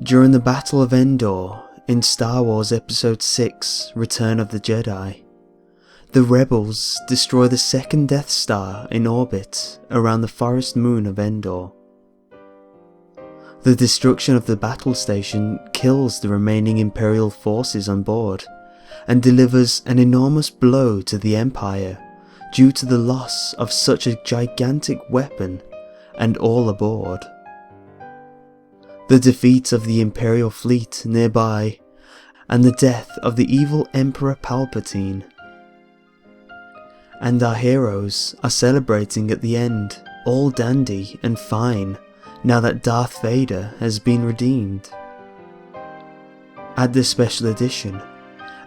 During the Battle of Endor in Star Wars Episode 6, Return of the Jedi, the Rebels destroy the second Death Star in orbit around the forest moon of Endor. The destruction of the battle station kills the remaining Imperial forces on board and delivers an enormous blow to the Empire due to the loss of such a gigantic weapon and all aboard. The defeat of the Imperial fleet nearby and the death of the evil Emperor Palpatine. And our heroes are celebrating at the end, all dandy and fine, now that Darth Vader has been redeemed. Add this special edition,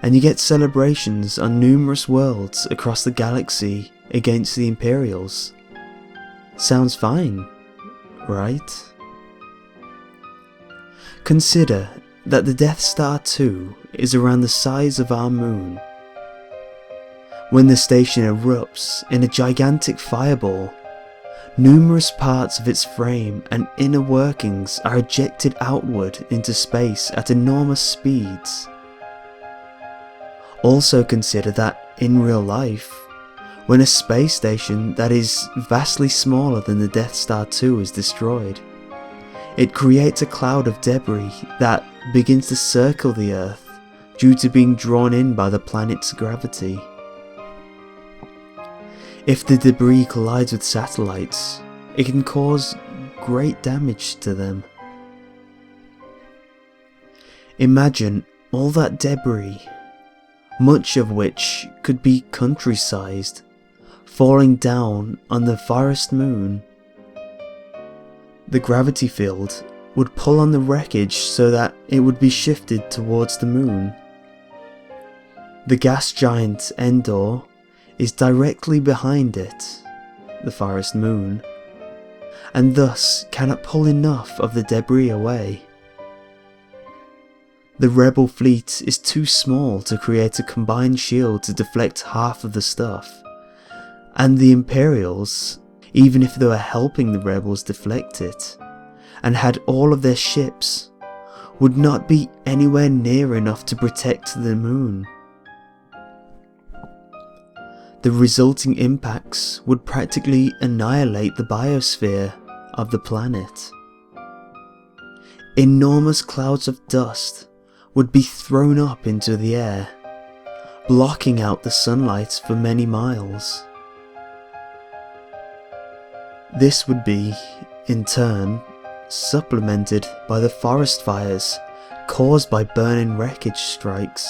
and you get celebrations on numerous worlds across the galaxy against the Imperials. Sounds fine, right? Consider that the Death Star 2 is around the size of our moon. When the station erupts in a gigantic fireball, numerous parts of its frame and inner workings are ejected outward into space at enormous speeds. Also consider that, in real life, when a space station that is vastly smaller than the Death Star 2 is destroyed, it creates a cloud of debris that begins to circle the Earth due to being drawn in by the planet's gravity. If the debris collides with satellites, it can cause great damage to them. Imagine all that debris, much of which could be country-sized, falling down on the forest moon. The gravity field would pull on the wreckage so that it would be shifted towards the moon. The gas giant Endor is directly behind it, the forest moon, and thus cannot pull enough of the debris away. The rebel fleet is too small to create a combined shield to deflect half of the stuff, and the Imperials, even if they were helping the rebels deflect it, and had all of their ships, would not be anywhere near enough to protect the moon. The resulting impacts would practically annihilate the biosphere of the planet. Enormous clouds of dust would be thrown up into the air, blocking out the sunlight for many miles. This would be, in turn, supplemented by the forest fires caused by burning wreckage strikes.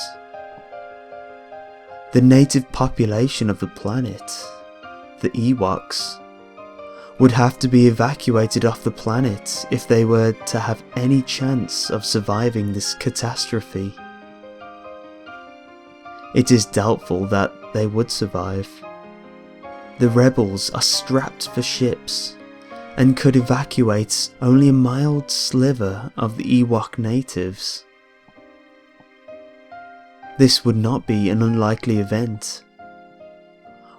The native population of the planet, the Ewoks, would have to be evacuated off the planet if they were to have any chance of surviving this catastrophe. It is doubtful that they would survive. The rebels are strapped for ships and could evacuate only a mild sliver of the Ewok natives. This would not be an unlikely event.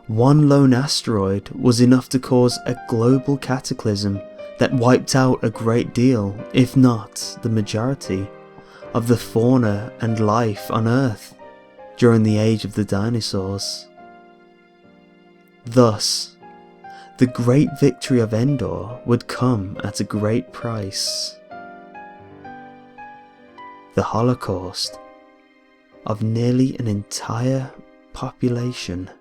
One lone asteroid was enough to cause a global cataclysm that wiped out a great deal, if not the majority, of the fauna and life on Earth during the age of the dinosaurs. Thus, the great victory of Endor would come at a great price. The Holocaust of nearly an entire population.